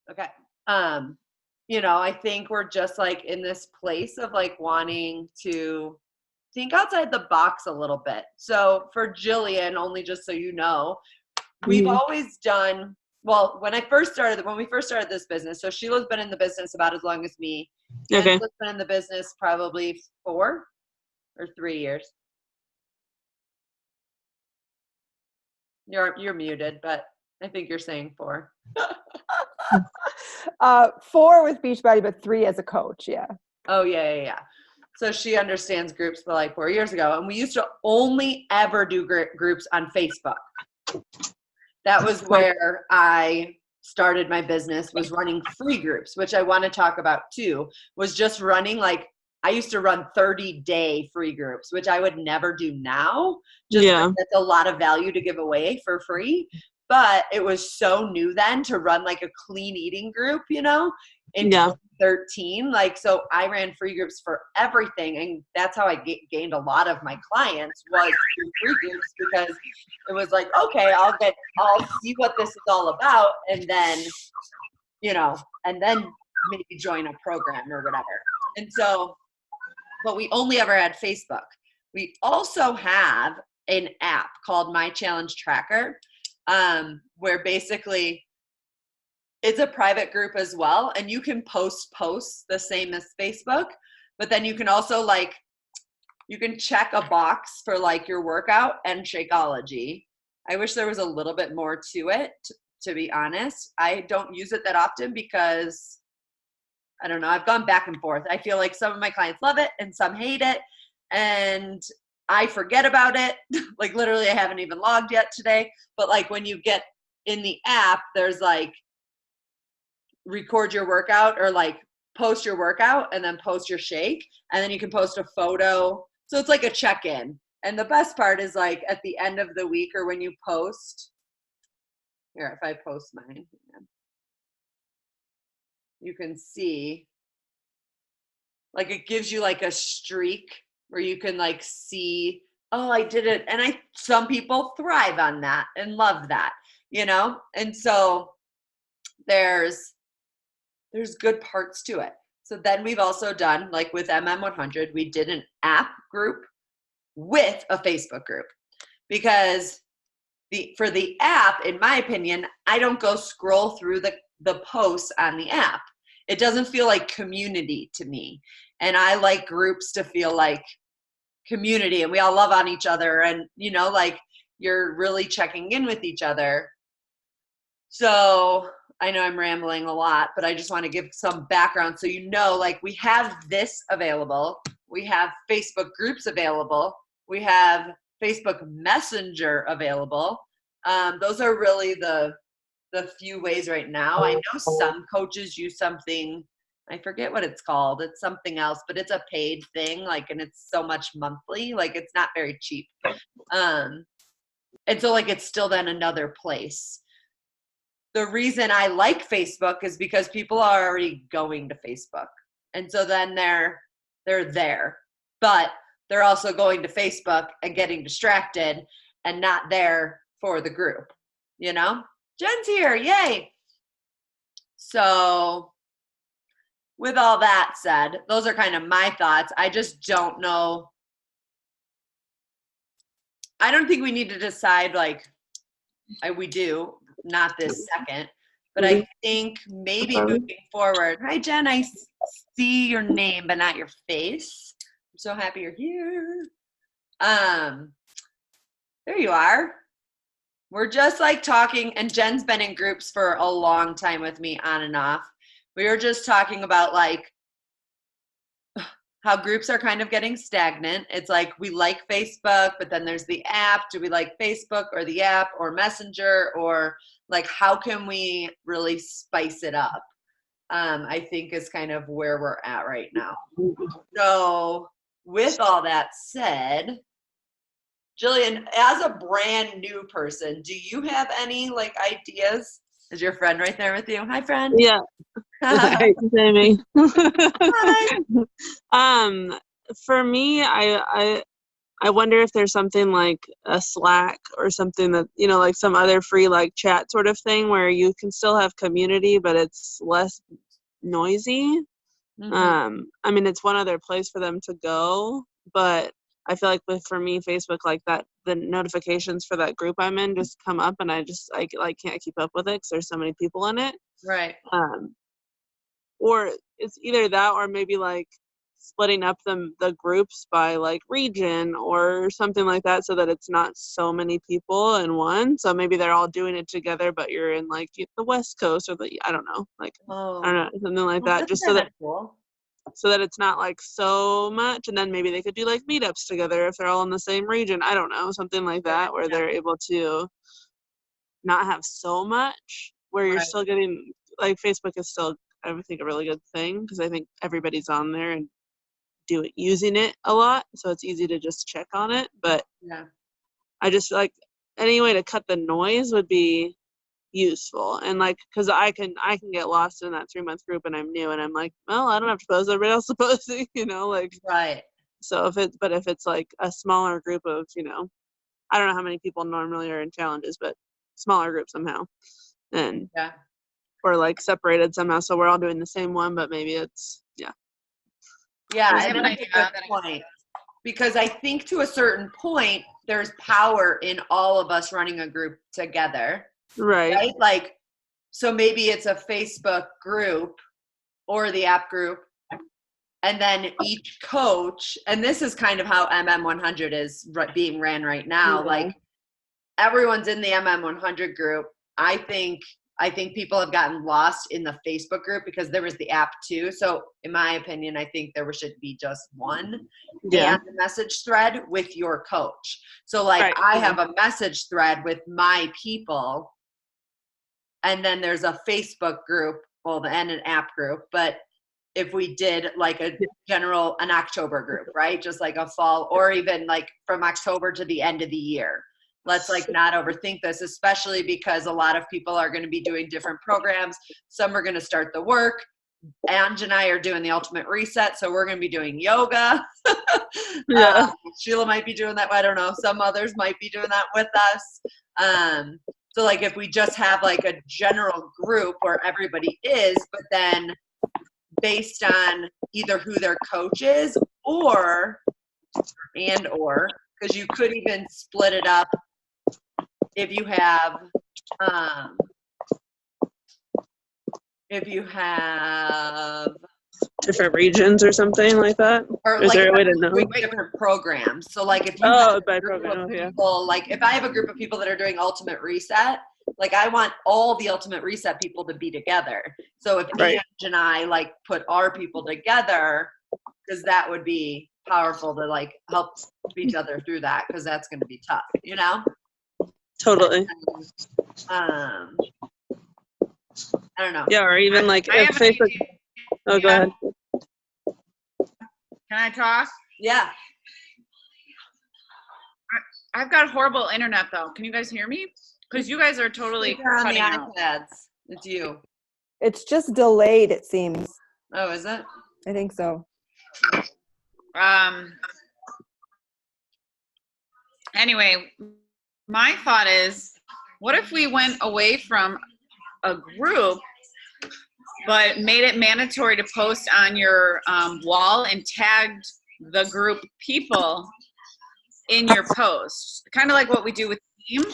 Okay. I think we're just like in this place of like wanting to think outside the box a little bit. So for Jillian, only just so you know, we've Mhm. always done well. When we first started this business, so Sheila's been in the business about as long as me. Okay. Angela's been in the business probably 4 or 3 years. You're muted, but I think you're saying 4. 4 with Beachbody, but 3 as a coach. Yeah. Oh yeah. So she understands groups for like 4 years ago, and we used to only ever do groups on Facebook. That was where I started my business, was running free groups, which I want to talk about too, was just running like, I used to run 30-day free groups, which I would never do now, just Yeah. that's a lot of value to give away for free. But it was so new then to run like a clean eating group, in Yeah. 2013. Like, so I ran free groups for everything. And that's how I gained a lot of my clients, was through free groups, because it was like, okay, I'll see what this is all about. And then, maybe join a program or whatever. And so, but we only ever had Facebook. We also have an app called My Challenge Tracker, where basically it's a private group as well. And you can post posts the same as Facebook, but then you can also you can check a box for like your workout and Shakeology. I wish there was a little bit more to it, to be honest. I don't use it that often because I don't know, I've gone back and forth. I feel like some of my clients love it and some hate it. And I forget about it. Like literally I haven't even logged yet today. But like when you get in the app, there's like record your workout or like post your workout and then post your shake. And then you can post a photo. So it's like a check-in. And the best part is like at the end of the week, or when you post, here, if I post mine, you can see like it gives you like a streak where you can like see, oh, I did it. And some people thrive on that and love that, And so there's good parts to it. So then we've also done, like with MM100, we did an app group with a Facebook group, because for the app, in my opinion, I don't go scroll through the posts on the app. It doesn't feel like community to me. And I like groups to feel like community, and we all love on each other, and like you're really checking in with each other. So I know I'm rambling a lot, but I just want to give some background so like we have this available. We have Facebook groups available. We have Facebook Messenger available. Those are really the few ways right now. I know some coaches use something, I forget what it's called. It's something else, but it's a paid thing, and it's so much monthly, it's not very cheap. And so it's still then another place. The reason I like Facebook is because people are already going to Facebook. And so then they're there, but they're also going to Facebook and getting distracted and not there for the group, Jen's here, yay. So with all that said, those are kind of my thoughts. I just don't know. I don't think we need to decide we do, not this second, but I think maybe moving forward. Hi, Jen. I see your name, but not your face. I'm so happy you're here. There you are. We're just talking, and Jen's been in groups for a long time with me on and off. We were just talking about how groups are kind of getting stagnant. It's we like Facebook, but then there's the app. Do we like Facebook or the app or Messenger, or how can we really spice it up? I think is kind of where we're at right now. So with all that said, Jillian, as a brand new person, do you have any ideas? Is your friend right there with you? Hi, friend. Yeah. Hi, Jamie. Hi. For me, I I wonder if there's something like a Slack or something that, like some other free like chat sort of thing where you can still have community, but it's less noisy. Mhm. I mean, it's one other place for them to go, but I feel like for me, Facebook, like that, the notifications for that group I'm in just come up, and I like can't keep up with it because there's so many people in it. Right. Or it's either that, or maybe like splitting up the groups by like region or something like that, so that it's not so many people in one. So maybe they're all doing it together, but you're in like the West Coast or I don't know, like Oh, I don't know, something like well, that, that's just so kind that of cool. it's not like so much. And then maybe they could do like meetups together if they're all in the same region. I don't know, something like that, where they're able to not have so much, where you're Right. still getting like Facebook is still, I think, a really good thing because I think everybody's on there and using it a lot, so it's easy to just check on it. But Yeah. I just like any way to cut the noise would be useful. And like, because I can get lost in that 3-month group and I'm new and I'm like, well, I don't have to post, everybody else is posting, like. Right. So if it's like a smaller group of, I don't know how many people normally are in challenges, but smaller group somehow, and Yeah. or like separated somehow, so we're all doing the same one, but maybe it's Yeah, I and have an that's a idea good that point. Because I think to a certain point, there's power in all of us running a group together, right. right? Like, so maybe it's a Facebook group or the app group, and then each coach, and this is kind of how MM100 is being ran right now. Yeah. Like, everyone's in the MM100 group. I think people have gotten lost in the Facebook group because there was the app too. So in my opinion, I think there should be just one Yeah. and a message thread with your coach. So like Right. I have a message thread with my people, and then there's a Facebook group, and an app group. But if we did like an October group, right? Just like a fall, or even like from October to the end of the year. Let's like not overthink this, especially because a lot of people are going to be doing different programs. Some are going to start the work. Ange and I are doing the ultimate reset, so we're going to be doing yoga. Yeah. Sheila might be doing that. I don't know. Some others might be doing that with us. So like if we just have like a general group where everybody is, but then based on either who their coach is or because you could even split it up if you have different regions or something like that, or is like there a way to know? different programs. So like if you have By a group program. of Yeah. people, like if I have a group of people that are doing ultimate reset, like I want all the ultimate reset people to be together. So if Right. Ange and I like put our people together, because that would be powerful to like help each other through that, because that's going to be tough, Totally. I don't know. Yeah, or even like I if have an Facebook. idea. Oh, go ahead. Can I talk? Yeah. I've got horrible internet though. Can you guys hear me? Because you guys are totally Speaker on the cutting out. iPads. It's you. It's just delayed, it seems. Oh, is it? I think so. Anyway, my thought is, what if we went away from a group, but made it mandatory to post on your wall and tagged the group people in your post, kind of like what we do with teams,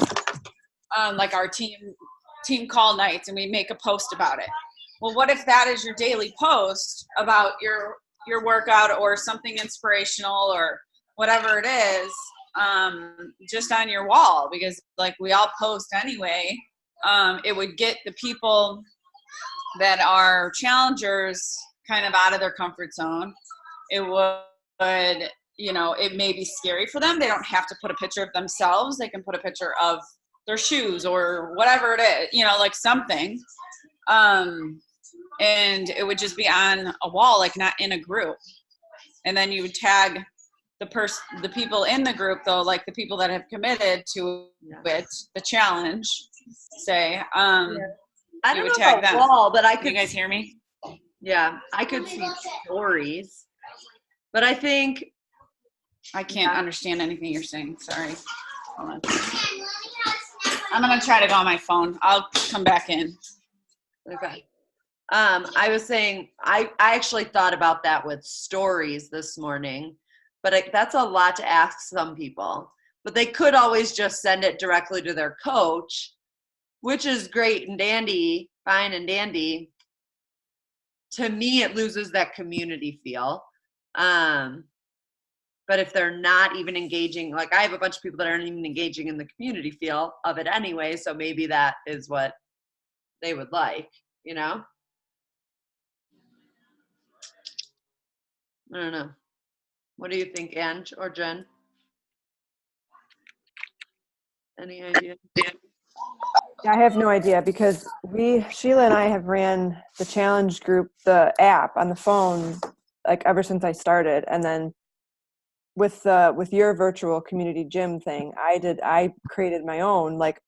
like our team call nights, and we make a post about it. Well, what if that is your daily post about your workout or something inspirational or whatever it is, just on your wall, because like we all post anyway. It would get the people that are challengers kind of out of their comfort zone. It would, it may be scary for them. They don't have to put a picture of themselves. They can put a picture of their shoes or whatever it is, like something. And it would just be on a wall, like not in a group. And then you would tag the people in the group, though, like the people that have committed to it, the challenge, say, I you don't would know tag about them. wall, but I Can could. you guys hear me? Yeah, I could see stories, but I think I can't understand anything you're saying. Sorry. Hold on. I'm gonna try to go on my phone. I'll come back in. Okay. I was saying I actually thought about that with stories this morning, but that's a lot to ask some people. But they could always just send it directly to their coach, which is great and dandy, fine and dandy. To me, it loses that community feel. But if they're not even engaging, like I have a bunch of people that aren't even engaging in the community feel of it anyway, so maybe that is what they would like, you know? I don't know. What do you think, Ange or Jen? Any idea? I have no idea because Sheila and I have ran the challenge group, the app on the phone, like ever since I started. And then with your virtual community gym thing, I created my own like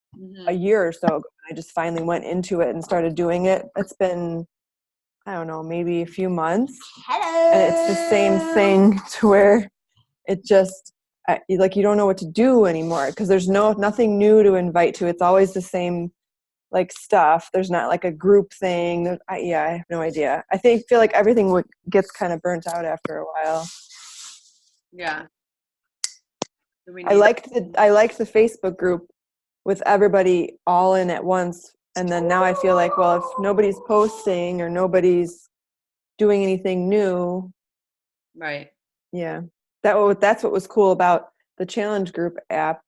a year or so ago. I just finally went into it and started doing it. It's been, I don't know, maybe a few months. Hello. And it's the same thing to where it just, like you don't know what to do anymore because there's nothing new to invite to. It's always the same like stuff. There's not like a group thing. I have no idea. I feel like everything gets kind of burnt out after a while. Yeah. I liked the Facebook group with everybody all in at once. And then now I feel like, well, if nobody's posting or nobody's doing anything new. Right. Yeah. That's what was cool about the challenge group app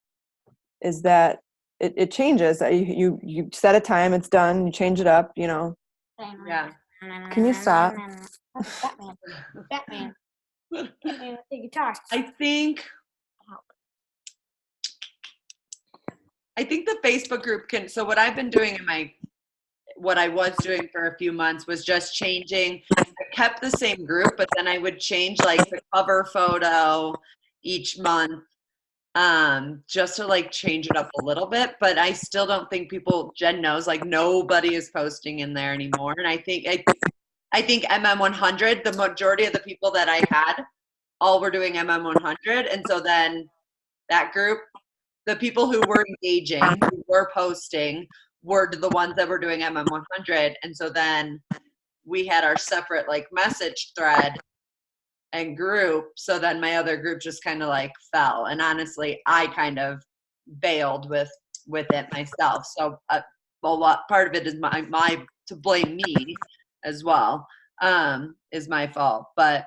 is that it changes. You set a time, it's done, you change it up, you know. Yeah. Can you stop? Batman. Batman, the guitar. I think the Facebook group can, so what I've been doing what I was doing for a few months was just changing. I kept the same group, but then I would change like the cover photo each month, just to like change it up a little bit. But I still don't think Jen knows, like nobody is posting in there anymore. And I think MM100, the majority of the people that I had all were doing MM100. And so then that group, the people who were engaging, who were posting, were the ones that were doing MM100. And so then we had our separate like message thread and group. So then my other group just kind of like fell. And honestly, I kind of bailed with it myself. So a lot, part of it is my to blame me as well, is my fault. But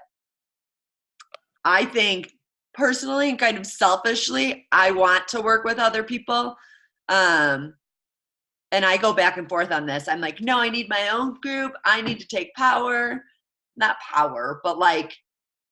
I think personally and kind of selfishly, I want to work with other people. And I go back and forth on this. I'm like, no, I need my own group. I need to take power, not power, but like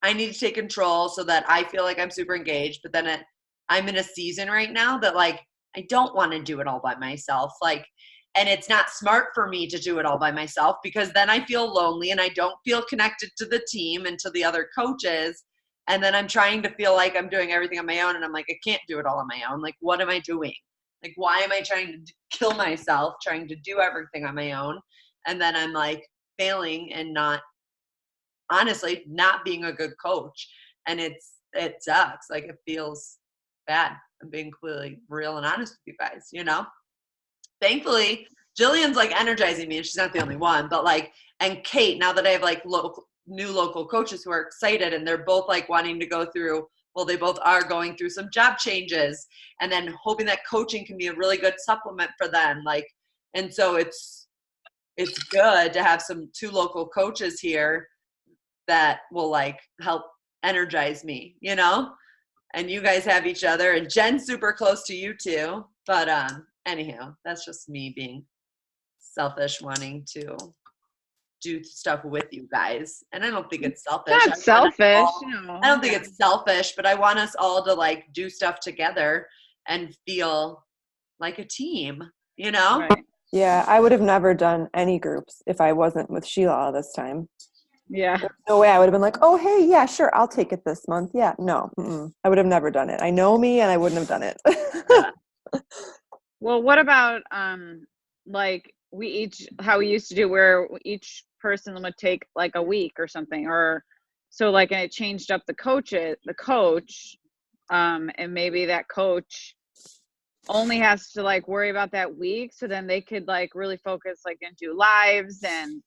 I need to take control so that I feel like I'm super engaged. But then I'm in a season right now that like, I don't want to do it all by myself. Like, and it's not smart for me to do it all by myself because then I feel lonely and I don't feel connected to the team and to the other coaches. And then I'm trying to feel like I'm doing everything on my own. And I'm like, I can't do it all on my own. Like, what am I doing? Like, why am I trying to kill myself, trying to do everything on my own? And then I'm like failing and honestly, not being a good coach. And it sucks. Like, it feels bad. I'm being completely real and honest with you guys, you know? Thankfully, Jillian's like energizing me, and she's not the only one, but like, and Kate, now that I have like new local coaches who are excited and they're both like wanting to go through, well, they both are going through some job changes and then hoping that coaching can be a really good supplement for them. Like, and so it's good to have two local coaches here that will like help energize me, you know? And you guys have each other, and Jen's super close to you too. But anyhow, that's just me being selfish, wanting to do stuff with you guys. And I don't think it's selfish. Not selfish. I don't think it's selfish, but I want us all to like do stuff together and feel like a team, you know? Right. Yeah, I would have never done any groups if I wasn't with Sheila all this time. Yeah. There's no way I would have been like, oh, hey, yeah, sure, I'll take it this month. Yeah, no, I would have never done it. I know me and I wouldn't have done it. Yeah. Well, what about like how we used to do where each person would take like a week or something, or So like, and it changed up the coach, and maybe that coach only has to like worry about that week. So then they could like really focus like and do lives and,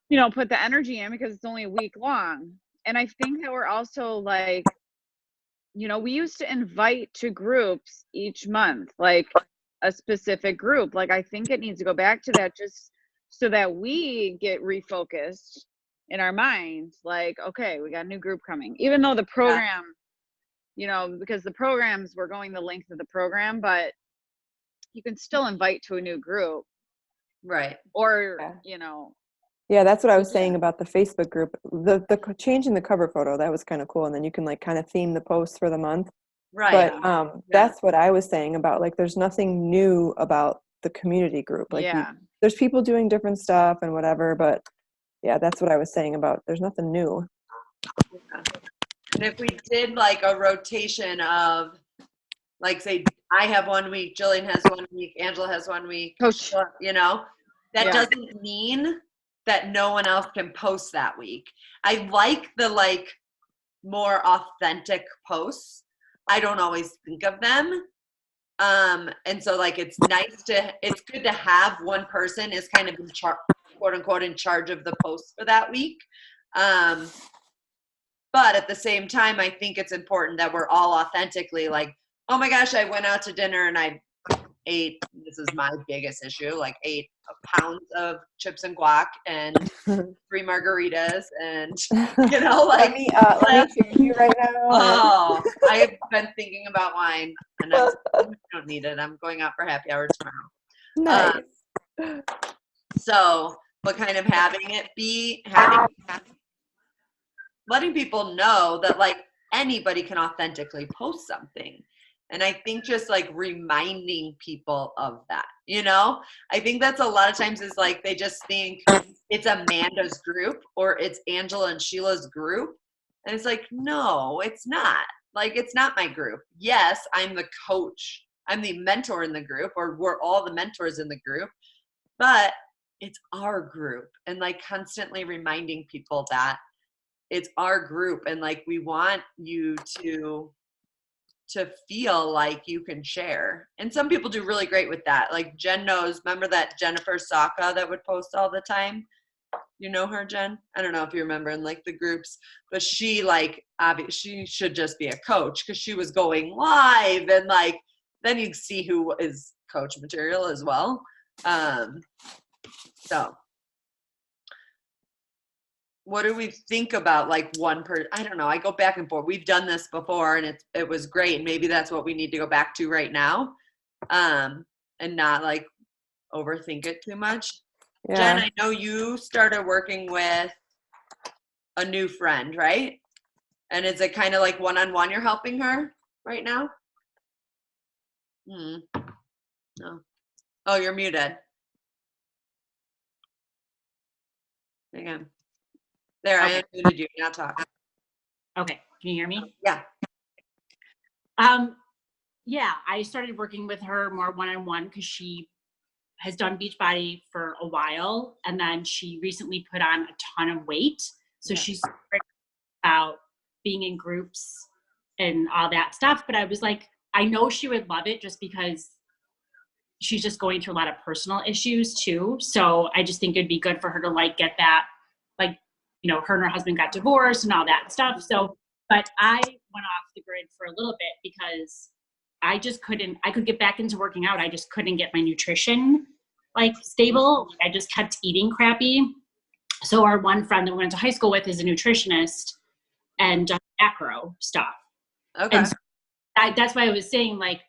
you know, put the energy in because it's only a week long. And I think that we're also like, you know, we used to invite to groups each month, like a specific group. Like, I think it needs to go back to that just so that we get refocused in our minds. Like, okay, we got a new group coming, even though the program, you know, because the programs, we're going the length of the program, but you can still invite to a new group. Right. Or, Yeah. you know. Yeah, that's what I was saying about the Facebook group. The changing the cover photo, that was kind of cool. And then you can like kind of theme the post for the month. Right. But that's what I was saying about like there's nothing new about the community group. Like there's people doing different stuff and whatever, but yeah, that's what I was saying about there's nothing new. Yeah. And if we did like a rotation of, like, say, I have 1 week, Jillian has 1 week, Angela has 1 week, Coach. you know, that Yeah. doesn't mean that no one else can post that week. I like the like more authentic posts. I don't always think of them. And so like it's good to have one person is kind of in quote unquote in charge of the posts for that week. But at the same time, I think it's important that we're all authentically like, oh my gosh, I went out to dinner and I ate, this is my biggest issue, like 8 pounds of chips and guac and 3 margaritas and, you know, like. let me feed you right now. Oh, I have been thinking about wine and I don't need it. I'm going out for happy hour tomorrow. Nice. So, but kind of having it be, letting people know that like anybody can authentically post something. And I think just like reminding people of that, you know, I think that's a lot of times is like, they just think it's Amanda's group or it's Angela and Sheila's group. And it's like, no, it's not. Like, it's not my group. Yes, I'm the coach. I'm the mentor in the group, or we're all the mentors in the group, but it's our group. And like constantly reminding people that it's our group. And like, we want you to feel like you can share. And some people do really great with that. Like Jen knows, remember that Jennifer Saka that would post all the time? You know her, Jen? I don't know if you remember in like the groups, but she like, she should just be a coach because she was going live and like, then you'd see who is coach material as well. So what do we think about like one per, I don't know. I go back and forth. We've done this before and it was great. And maybe that's what we need to go back to right now. And not like overthink it too much. Yeah. Jen, I know you started working with a new friend, right? And is it kind of like one-on-one you're helping her right now? No. Oh, you're muted. Hang on. There, okay. I unmuted you. Now talk. Okay, can you hear me? Yeah. Yeah, I started working with her more one-on-one because she has done Beachbody for a while, and then she recently put on a ton of weight. So she's about being in groups and all that stuff. But I was like, I know she would love it just because she's just going through a lot of personal issues too. So I just think it'd be good for her to like get that, like, you know, her and her husband got divorced and all that stuff. So, but I went off the grid for a little bit because I just couldn't, I could get back into working out. I just couldn't get my nutrition like stable. I just kept eating crappy. So our one friend that we went to high school with is a nutritionist and does macro stuff. Okay. And so that's why I was saying, like,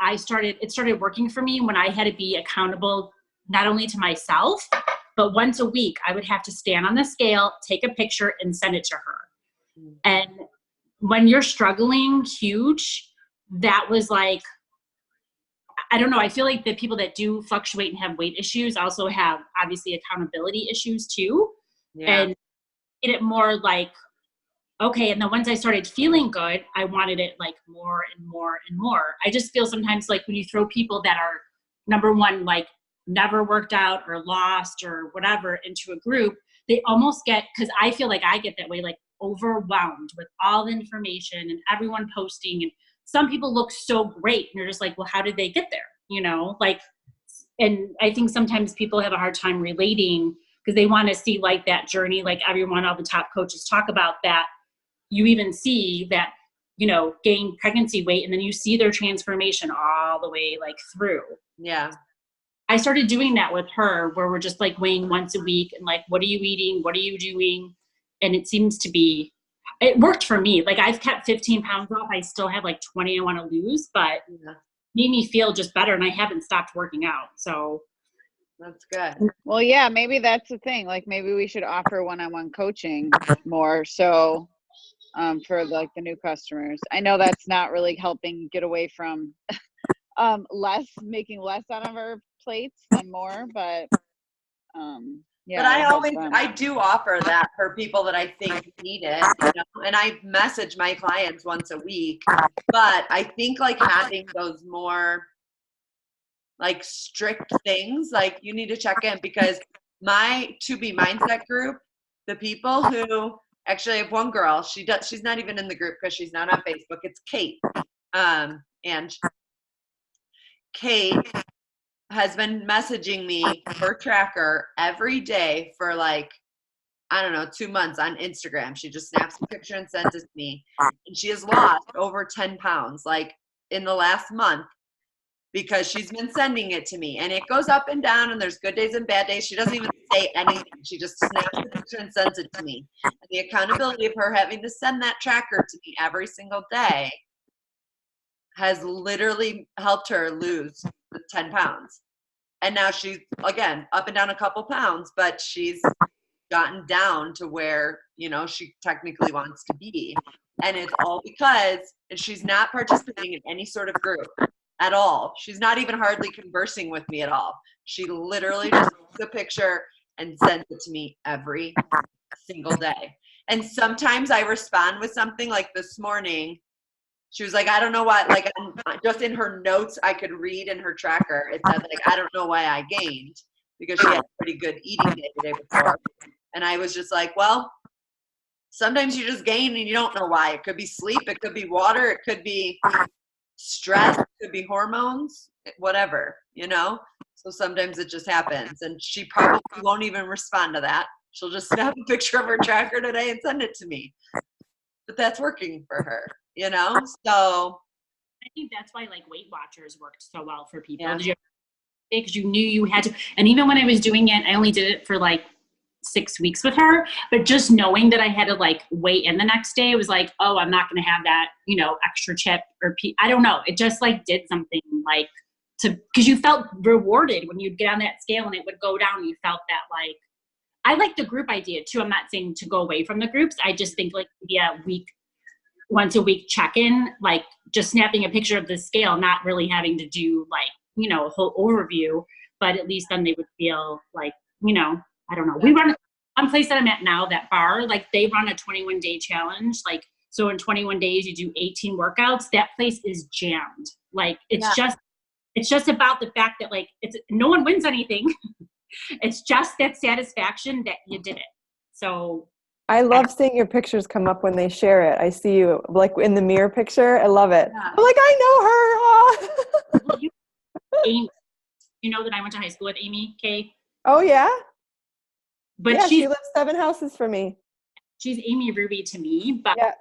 it started working for me when I had to be accountable, not only to myself, but once a week I would have to stand on the scale, take a picture and send it to her. And when you're struggling huge, that was like, I don't know. I feel like the people that do fluctuate and have weight issues also have obviously accountability issues too. Yeah. And it more like, okay. And then once I started feeling good, I wanted it like more and more and more. I just feel sometimes like when you throw people that are number one, like never worked out or lost or whatever into a group, they almost get, because I feel like I get that way, like overwhelmed with all the information and everyone posting, and some people look so great and you're just like, well, how did they get there? You know, like, and I think sometimes people have a hard time relating because they want to see like that journey, like everyone, all the top coaches talk about that. You even see that, you know, gain pregnancy weight, and then you see their transformation all the way like through. Yeah. I started doing that with her, where we're just like weighing once a week and like, what are you eating? What are you doing? And it seems to be, it worked for me. Like I've kept 15 pounds off. I still have like 20 I want to lose, but Yeah. made me feel just better. And I haven't stopped working out. So That's good. Well, yeah, maybe that's the thing. Like maybe we should offer one-on-one coaching more so for like the new customers. I know that's not really helping get away from making less out of our plates than more, but yeah. But I it'll help always, them. I do offer that for people that I think need it, you know? And I message my clients once a week, but I think like having those more like strict things, like you need to check in, because my To Be Mindset group, the people who actually I have one girl, she's not even in the group because she's not on Facebook. It's Kate. And Kate has been messaging me her tracker every day for like, I don't know, 2 months on Instagram. She just snaps a picture and sends it to me. And she has lost over 10 pounds like in the last month because she's been sending it to me. And it goes up and down, and there's good days and bad days. She doesn't even say anything. She just snaps the picture and sends it to me. And the accountability of her having to send that tracker to me every single day has literally helped her lose the 10 pounds. And now she's, again, up and down a couple pounds, but she's gotten down to where, you know, she technically wants to be. And it's all because she's not participating in any sort of group at all. She's not even hardly conversing with me at all. She literally just takes a picture and sends it to me every single day. And sometimes I respond with something like this morning. She was like, I don't know what, like, just in her notes, I could read in her tracker, it said, like, I don't know why I gained, because she had a pretty good eating day the day before. And I was just like, well, sometimes you just gain and you don't know why. It could be sleep, it could be water, it could be stress, it could be hormones, whatever, you know? So sometimes it just happens. And she probably won't even respond to that. She'll just snap a picture of her tracker today and send it to me. But that's working for her. You know, so I think that's why like Weight Watchers worked so well for people. Yeah. Because you knew you had to. And even when I was doing it, I only did it for like 6 weeks with her. But just knowing that I had to like weigh in the next day, it was like, oh, I'm not going to have that, you know, extra chip or I don't know. It just like did something like because you felt rewarded when you'd get on that scale and it would go down. You felt that like, I like the group idea too. I'm not saying to go away from the groups. I just think like once a week check-in, like just snapping a picture of the scale, not really having to do like, you know, a whole overview, but at least then they would feel like, you know, I don't know. We run one place that I'm at now, that bar, like they run a 21-day challenge. Like, so in 21 days you do 18 workouts. That place is jammed. Like it's just about the fact that like no one wins anything. It's just that satisfaction that you did it. So I love seeing your pictures come up when they share it. I see you like in the mirror picture. I love it. Yeah. I'm like, I know her. well, Amy, you know that I went to high school with Amy Kay, Oh yeah? but Yeah, she she's lives 7 houses from me. Amy Ruby to me. But Yeah.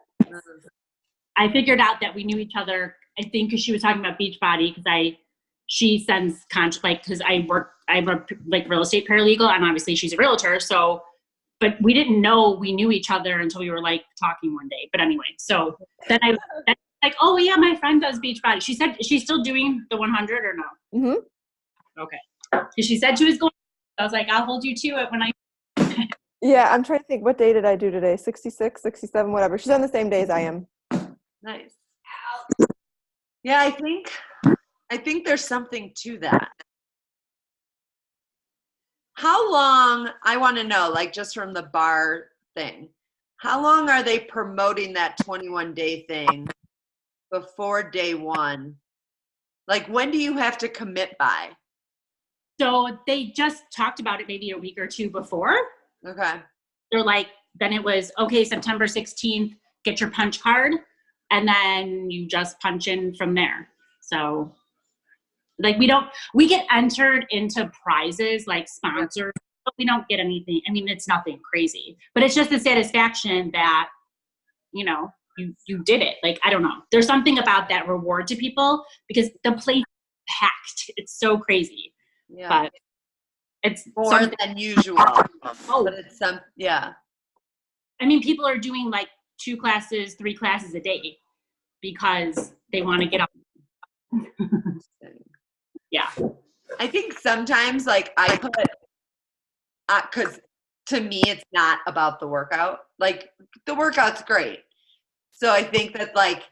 I figured out that we knew each other. I think because she was talking about Beachbody, because she sends because I'm a like real estate paralegal, and obviously she's a realtor. So, but we didn't know we knew each other until we were like talking one day. But anyway, so then like, oh yeah, my friend does Beachbody. She said she's still doing the 100 or no? Mm-hmm. Okay. Because she said she was going. I was like, I'll hold you to it when I. Yeah, I'm trying to think. What day did I do today? 66, 67, whatever. She's on the same day as I am. Nice. Yeah, I think there's something to that. How long, I want to know, like just from the bar thing, how long are they promoting that 21-day thing before day one? Like when do you have to commit by? So they just talked about it maybe a week or two before. Okay. They're like, then it was, okay, September 16th, get your punch card. And then you just punch in from there. So like we get entered into prizes like sponsors, but we don't get anything. I mean, it's nothing crazy, but it's just the satisfaction that, you know, you did it. Like, I don't know. There's something about that reward to people because the place is packed. It's so crazy. Yeah. But it's More something, than usual. But it's yeah. I mean, people are doing like 2 classes, 3 classes a day because they want to get up. Yeah. I think sometimes like I put, cause to me, it's not about the workout. Like the workout's great. So I think that like,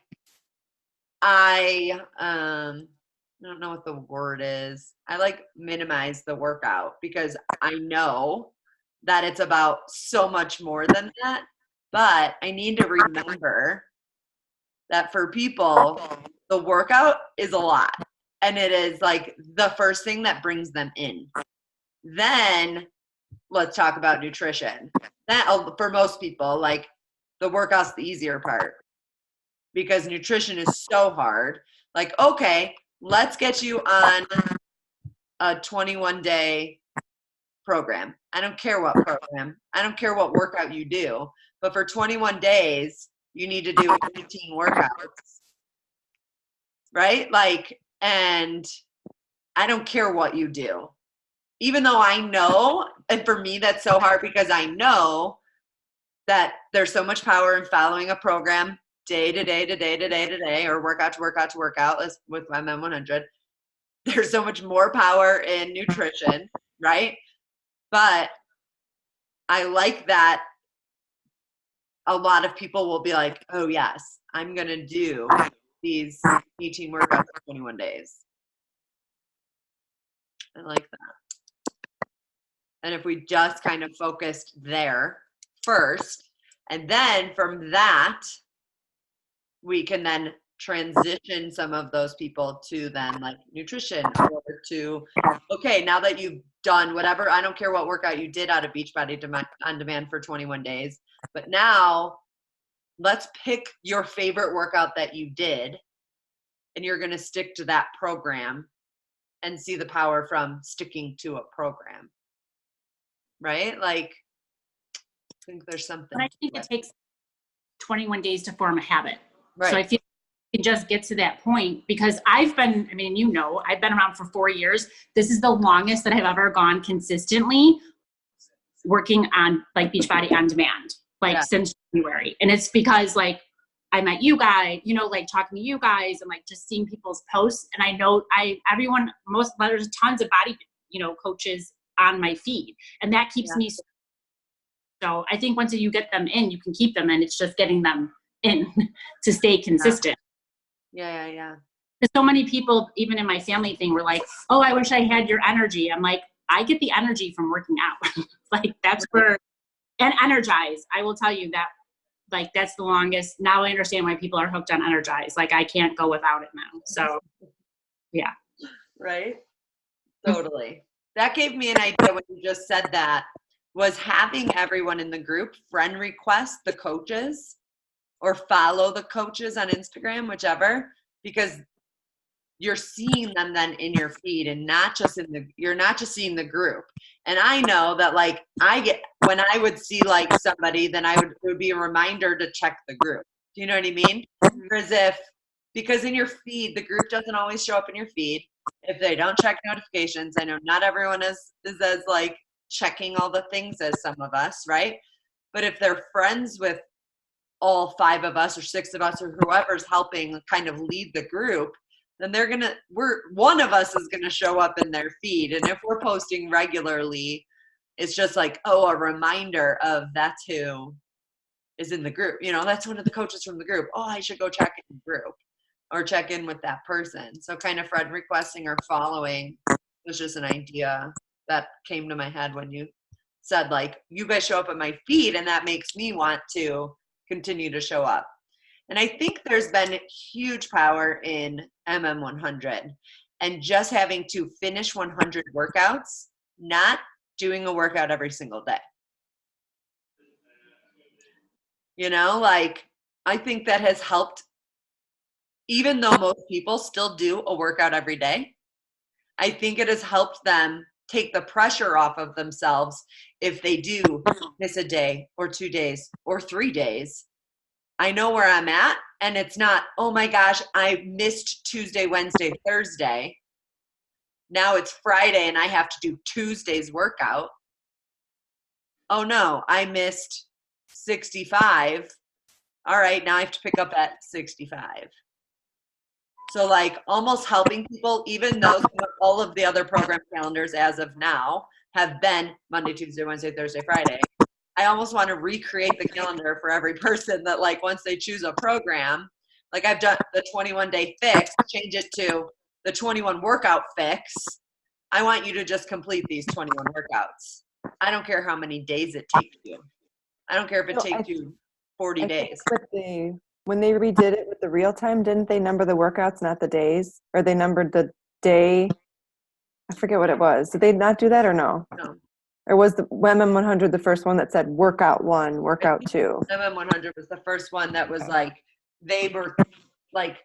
I don't know what the word is. I like minimize the workout because I know that it's about so much more than that. But I need to remember that for people, the workout is a lot. And it is like the first thing that brings them in. Then let's talk about nutrition. That for most people, like the workout's the easier part because nutrition is so hard. Like, okay, let's get you on a 21-day program. I don't care what program. I don't care what workout you do. But for 21 days, you need to do 18 workouts. Right? Like, and I don't care what you do. Even though I know, and for me that's so hard because I know that there's so much power in following a program day to day to day to day to day, or workout to workout to workout with MM100. There's so much more power in nutrition, right? But I like that a lot of people will be like, oh yes, I'm going to do these 18 workouts in 21 days. I like that. And if we just kind of focused there first, and then from that, we can then transition some of those people to then like nutrition or to, okay, now that you've done whatever, I don't care what workout you did out of Beachbody on Demand for 21 days, but now let's pick your favorite workout that you did and you're going to stick to that program and see the power from sticking to a program. Right? Like, I think there's something. And I think it takes 21 days to form a habit. Right. So I feel you can just get to that point because I've been, I mean, you know, I've been around for 4 years. This is the longest that I've ever gone consistently working on like Beachbody on Demand, like since January. And it's because like I met you guys, you know, like talking to you guys and like just seeing people's posts. And I know there's tons of body, you know, coaches on my feed, and that keeps me. So I think once you get them in, you can keep them in. It's just getting them in to stay consistent. Yeah. Because so many people, even in my family thing, were like, oh, I wish I had your energy. I'm like, I get the energy from working out. Like that's where, and Energize, I will tell you that, like, that's the longest. Now I understand why people are hooked on Energize. Like I can't go without it now. So yeah. Right? Totally. That gave me an idea when you just said that, was having everyone in the group friend request the coaches or follow the coaches on Instagram, whichever, because you're seeing them then in your feed and you're not just seeing the group. And I know that like when I would see like somebody, then it would be a reminder to check the group. Do you know what I mean? Because in your feed, the group doesn't always show up in your feed. If they don't check notifications, I know not everyone is as like checking all the things as some of us, right? But if they're friends with all 5 of us or 6 of us or whoever's helping kind of lead the group, then one of us is gonna show up in their feed. And if we're posting regularly, it's just like, oh, a reminder of that's who is in the group. You know, that's one of the coaches from the group. Oh, I should go check in the group or check in with that person. So kind of friend requesting or following was just an idea that came to my head when you said like, you guys show up on my feed and that makes me want to continue to show up. And I think there's been huge power in MM100. and just having to finish 100 workouts, not doing a workout every single day. You know, like I think that has helped, even though most people still do a workout every day. I think it has helped them take the pressure off of themselves if they do miss a day or 2 days or 3 days. I know where I'm at, and it's not, oh my gosh, I missed Tuesday, Wednesday, Thursday. Now it's Friday and I have to do Tuesday's workout. Oh no, I missed 65. All right, now I have to pick up at 65. So like almost helping people, even though all of the other program calendars as of now have been Monday, Tuesday, Wednesday, Thursday, Friday. I almost want to recreate the calendar for every person that like once they choose a program, like I've done the 21-day fix, change it to the 21 workout fix. I want you to just complete these 21 workouts. I don't care how many days it takes you. I don't care if it No, takes you 40 I think days. when they redid it with the real time, didn't they number the workouts, not the days? Or they numbered the day? I forget what it was. Did they not do that or no? No. Or was the MM100 the first one that said workout 1, workout 2? MM100 was the first one that was like, they were like,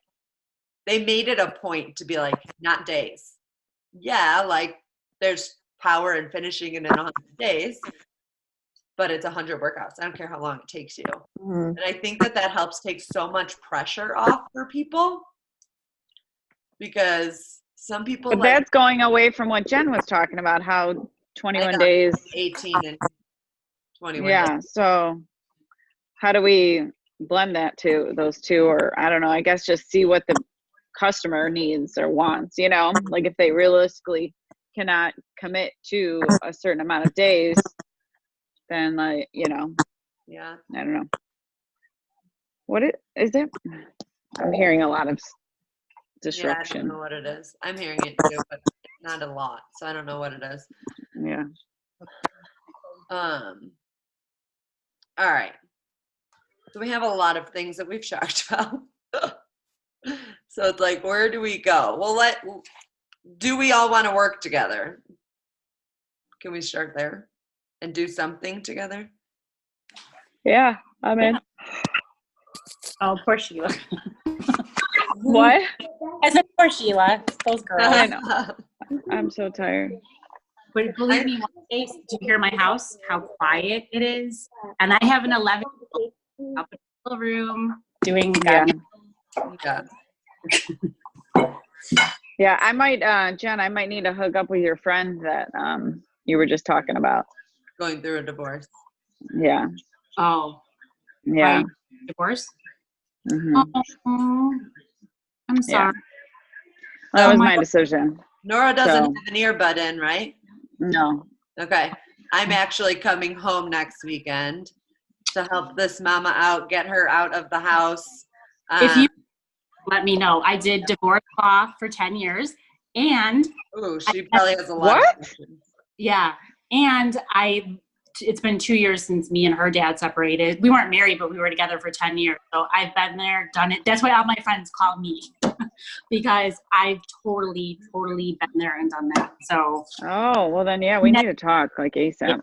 they made it a point to be like, not days. Yeah, like there's power in finishing it in 100 days, but it's 100 workouts. I don't care how long it takes you. Mhm. And I think that that helps take so much pressure off for people, because some people But like that's going away from what Jen was talking about, how 21 know. days. 18 and 21 Yeah. days. So how do we blend that to those two? Or I don't know, I guess just see what the customer needs or wants, you know, like if they realistically cannot commit to a certain amount of days, then like, you know, Yeah. I don't know. What it is it? I'm hearing a lot of Yeah, I disruption. don't know what it is. I'm hearing it too, but not a lot. So I don't know what it is. Yeah. All right. So we have a lot of things that we've talked about. So it's like, where do we go? Well, do we all want to work together? Can we start there and do something together? Yeah. I'm in. Oh, poor Sheila. What? I said poor Sheila. Those girls. I know. I'm so tired. But believe me, one day, do you hear my house? How quiet it is. And I have an 11 up in the room doing Yeah. Yeah. Yeah. I might, Jen, I might need to hook up with your friend that you were just talking about. Going through a divorce. Yeah. Oh, Yeah. divorce. Mhm. Oh, I'm Yeah. sorry. That So was my decision. Nora doesn't So- have an earbud in, right? No. Okay. I'm actually coming home next weekend to help this mama out, get her out of the house. If you let me know, I did divorce law for 10 years, and Ooh, she probably has a lot What? of questions. yeah, and it's been 2 years since me and her dad separated. We weren't married, but we were together for 10 years. So I've been there, done it. That's why all my friends call me because I've totally been there and done that. So Oh, well then, yeah, we need to talk like ASAP.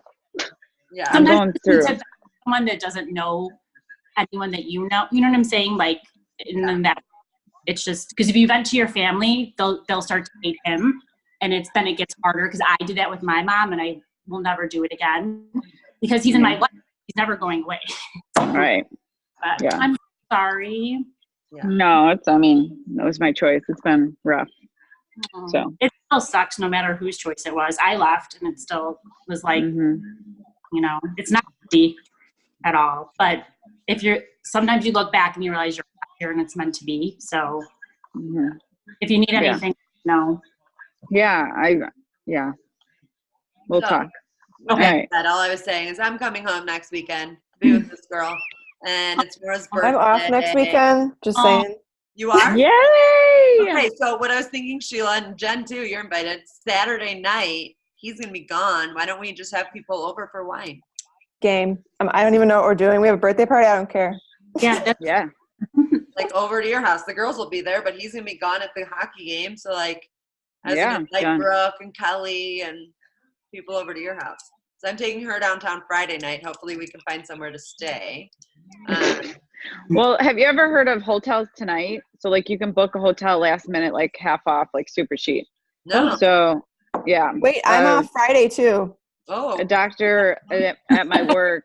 Yeah. I'm sometimes going you need through. to talk to someone that doesn't know anyone that you know what I'm saying? Like, and then that it's just because if you vent to your family, they'll start to hate him, and then it gets harder because I did that with my mom, and I will never do it again because he's in my life. He's never going away. Right. But Yeah. I'm sorry. Yeah. No, I mean, that was my choice. It's been rough. So. It still sucks no matter whose choice it was. I left, and it still was like, Mhm. you know, it's not easy at all. But sometimes you look back and you realize you're here and it's meant to be. So Mhm. if you need Yeah. anything, no. Yeah, we'll So, talk. All Alright. all I was saying is I'm coming home next weekend to be with this girl, and it's Nora's birthday. I'm off next weekend. Just Oh. saying. You are? Yay! Okay, so what I was thinking, Sheila, and Jen too, you're invited. Saturday night, he's gonna be gone. Why don't we just have people over for wine? Game. I don't even know what we're doing. We have a birthday party. I don't care. Yeah, that's Yeah. Like over to your house. The girls will be there, but he's gonna be gone at the hockey game. So like, I was Yeah, gonna invite done. Brooke and Kelly and people over to your house. So I'm taking her downtown Friday night. Hopefully we can find somewhere to stay. Well, have you ever heard of Hotels Tonight? So like you can book a hotel last minute, like half off, like super cheap. No. So yeah. Wait, I'm off Friday too. Oh. A doctor at my work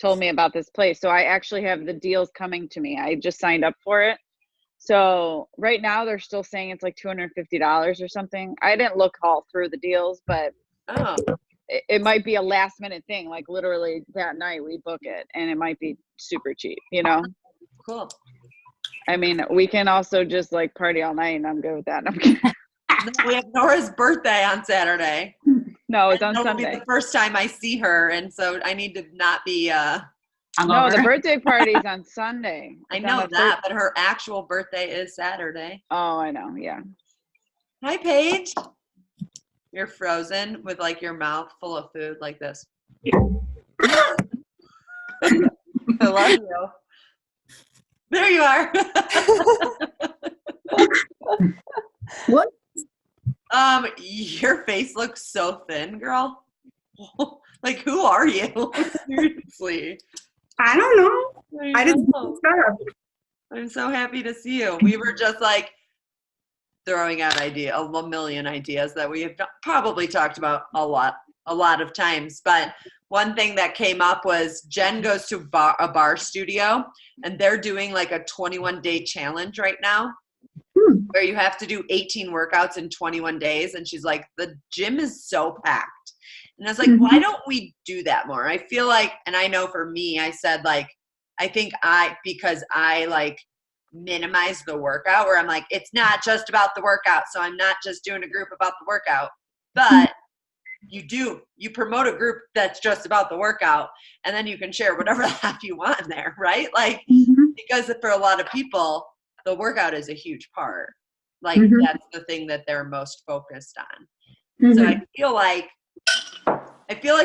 told me about this place. So I actually have the deals coming to me. I just signed up for it. So right now they're still saying it's like $250 or something. I didn't look all through the deals, but Oh. it might be a last minute thing. Like literally that night we book it and it might be super cheap, you know? Cool. I mean, we can also just like party all night and I'm good with that. No, I'm kidding. No, we have Nora's birthday on Saturday. No, it's on It'll be Sunday. the first time I see her, and so I need to not be. No, Hungover. the birthday party's on Sunday. I It's on know the that, but her actual birthday is Saturday. Oh, I know. Yeah. Hi, Paige. You're frozen with like your mouth full of food like this. I love you. There you are. What? Your face looks so thin, girl. Like, who are you? Seriously. I don't know. I just know. stuff. I'm so happy to see you. We were just like throwing out a million ideas that we have probably talked about a lot of times. But one thing that came up was Jen goes to a bar studio, and they're doing like a 21-day challenge right now where you have to do 18 workouts in 21 days. And she's like, the gym is so packed. And I was like, why don't we do that more? I feel like, and I know for me, I said like, I think because I like minimize the workout where I'm like, it's not just about the workout. So I'm not just doing a group about the workout, but you promote a group that's just about the workout, and then you can share whatever the heck you want in there, right? Like, because for a lot of people, the workout is a huge part. Like that's the thing that they're most focused on. So I feel like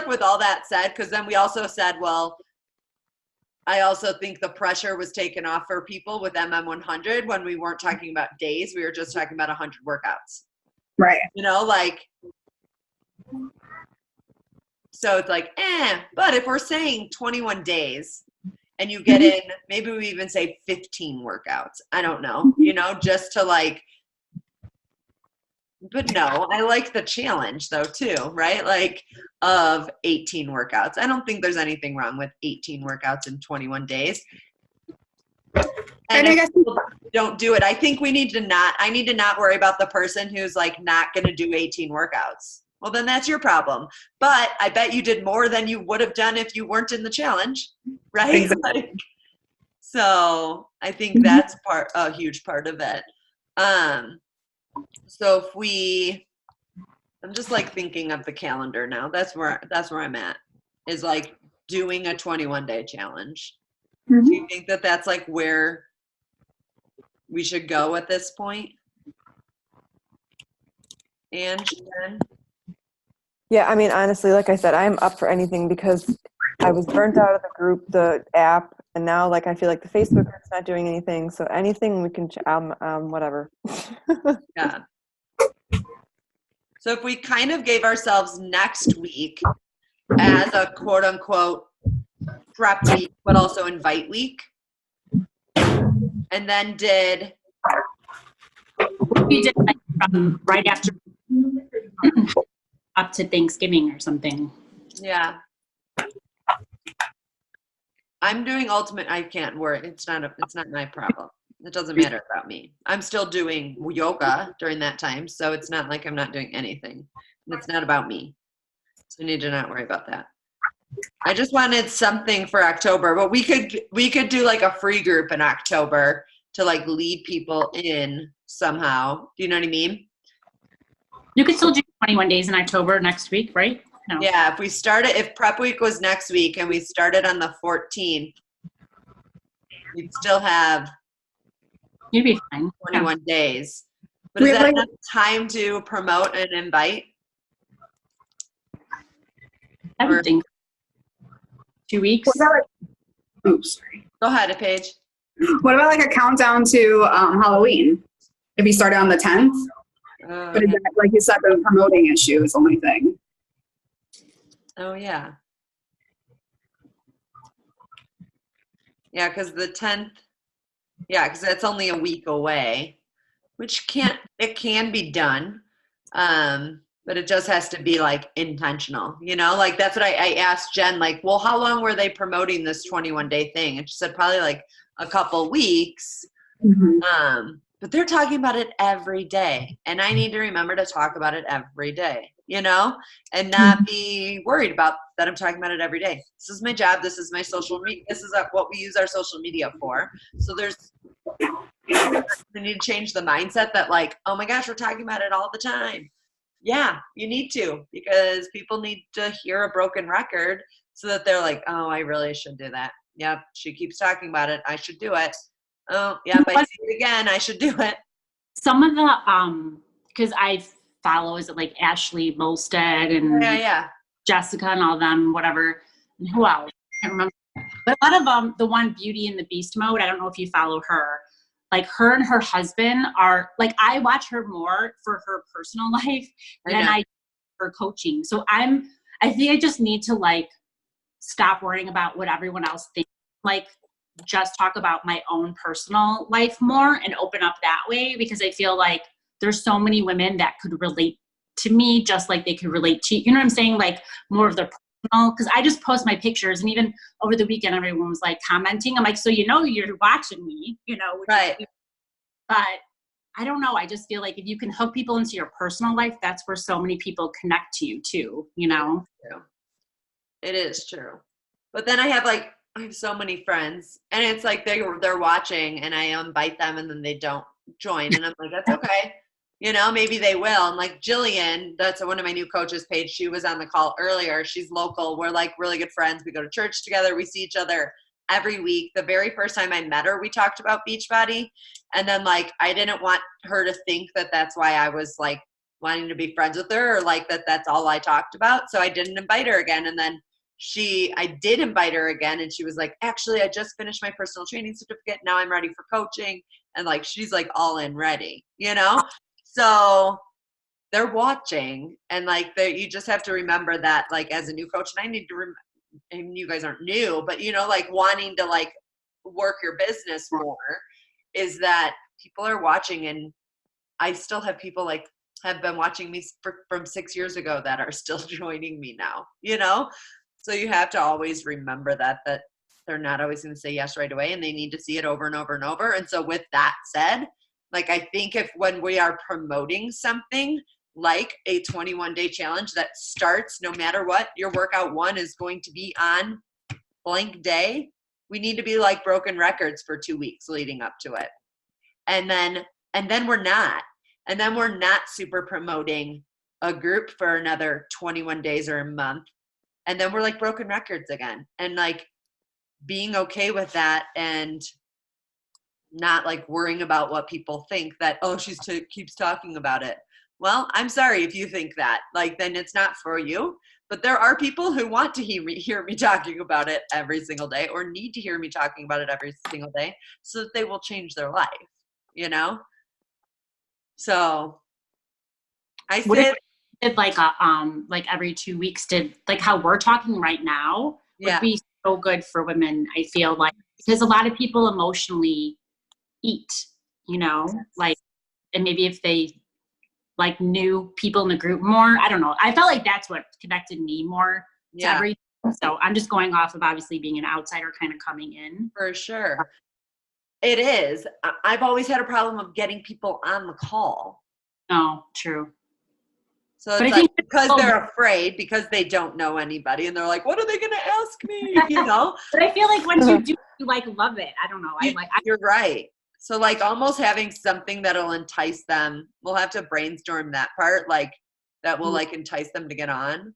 with all that said, because then we also said, well, I also think the pressure was taken off for people with MM100 when we weren't talking about days. We were just talking about 100 workouts. Right. You know, like, so it's like, but if we're saying 21 days and you get in, maybe we even say 15 workouts. I don't know, you know, just to like, but no, I like the challenge though too, right? Like of 18 workouts. I don't think there's anything wrong with 18 workouts in 21 days. And I guess people don't do it. I think I need to not worry about the person who's like not going to do 18 workouts. Well, then that's your problem. But I bet you did more than you would have done if you weren't in the challenge, right? Exactly. Like, so I think that's a huge part of it. So I'm just like thinking of the calendar now. That's where I'm at, is like doing a 21-day challenge. Do you think that that's like where we should go at this point? And Yeah, I mean, honestly, like I said, I'm up for anything because I was burnt out of the group, the app, and now like I feel like the Facebook group's not doing anything. So anything we can, whatever. yeah. So if we kind of gave ourselves next week as a quote unquote prep week, but also invite week, and then did We did like from right after up to Thanksgiving or something. yeah. I'm doing ultimate. I can't worry. It's not my problem. It doesn't matter about me. I'm still doing yoga during that time, so it's not like I'm not doing anything. It's not about me. So I need to not worry about that. I just wanted something for October, but we could do like a free group in October to like lead people in somehow. Do you know what I mean? You could still do 21 days in October next week, right? No. Yeah, if prep week was next week and we started on the 14th, we'd still have You'd be fine. 21 days. But We is have, that like- enough time to promote and invite? I would think 2 weeks. What about like, oops, sorry. Go ahead, Paige. What about like a countdown to Halloween? If you started on the 10th? But is that, like you said, the promoting issue is the only thing. Oh, yeah. Yeah, because the 10th, yeah, because that's only a week away, which it can be done. But it just has to be like intentional, like that's what I asked Jen, like, well, how long were they promoting this 21-day thing? And she said probably like a couple weeks. Mhm. But they're talking about it every day. And I need to remember to talk about it every day, and not be worried about that I'm talking about it every day. This is my job. This is my social media. This is what we use our social media for. So we need to change the mindset that like, oh my gosh, we're talking about it all the time. Yeah, you need to, because people need to hear a broken record so that they're like, oh, I really should do that. Yep, she keeps talking about it. I should do it. Oh, yeah, I see it again. I should do it. Some of the because I follow, is it like Ashley Molstead and Yeah. Jessica and all them, whatever, and who else? I can't remember. But a lot of them, the one Beauty and the Beast mode, I don't know if you follow her. Like her and her husband are like, I watch her more for her personal life than I do for coaching. So I think I just need to like stop worrying about what everyone else thinks. Like just talk about my own personal life more and open up that way, because I feel like there's so many women that could relate to me just like they could relate to, you know what I'm saying? Like more of their personal, because I just post my pictures, and even over the weekend, everyone was like commenting. I'm like, so you're watching me, Right. But I don't know. I just feel like if you can hook people into your personal life, that's where so many people connect to you too, It is true. But then I have so many friends, and it's like they're watching, and I invite them, and then they don't join, and I'm like, that's okay. Maybe they will. And like Jillian, that's one of my new coaches, Paige, she was on the call earlier. She's local. We're like really good friends. We go to church together. We see each other every week. The very first time I met her, we talked about Beachbody. And then like, I didn't want her to think that that's why I was like wanting to be friends with her, or like that's all I talked about. So I didn't invite her again. And then I did invite her again, and she was like, actually, I just finished my personal training certificate. Now I'm ready for coaching. And like, she's like all in ready, So they're watching, and like you just have to remember that like as a new coach, and I need to and you guys aren't new, but like wanting to like work your business more, is that people are watching. And I still have people like have been watching me from 6 years ago that are still joining me now, so you have to always remember that they're not always going to say yes right away, and they need to see it over and over and over. And so with that said, like, I think when we are promoting something like a 21-day challenge that starts, no matter what, your workout one is going to be on blank day, we need to be like broken records for 2 weeks leading up to it. And then we're not. And then we're not super promoting a group for another 21 days or a month. And then we're like broken records again. And like being okay with that, and not like worrying about what people think that, oh, she keeps talking about it. Well, I'm sorry if you think that, like, then it's not for you. But there are people who want to hear me talking about it every single day, or need to hear me talking about it every single day, so that they will change their life, So I What if said, we did like every 2 weeks, did like how we're talking right now would yeah, be so good for women, I feel like, because a lot of people emotionally eat, like, and maybe if they like knew people in the group more, I don't know. I felt like that's what connected me more to yeah, everything. So I'm just going off of obviously being an outsider kind of coming in. for sure. It is. I've always had a problem of getting people on the call. Oh, true. So But it's I like, think because they're afraid, because they don't know anybody, and they're like, what are they going to ask me? But I feel like once you do, you like love it. I don't know. You're right. So like almost having something that'll entice them. We'll have to brainstorm that part, like that will like entice them to get on.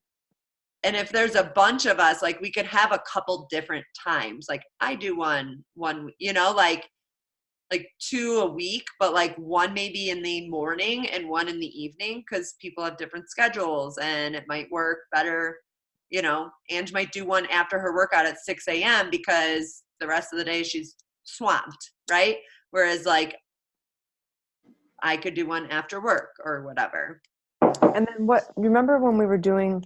And if there's a bunch of us, like we could have a couple different times. Like I do one, like 2 a week, but like one maybe in the morning and one in the evening, because people have different schedules and it might work better. Ange might do one after her workout at 6 a.m. because the rest of the day she's swamped, right? Whereas like I could do one after work or whatever. And then remember when we were doing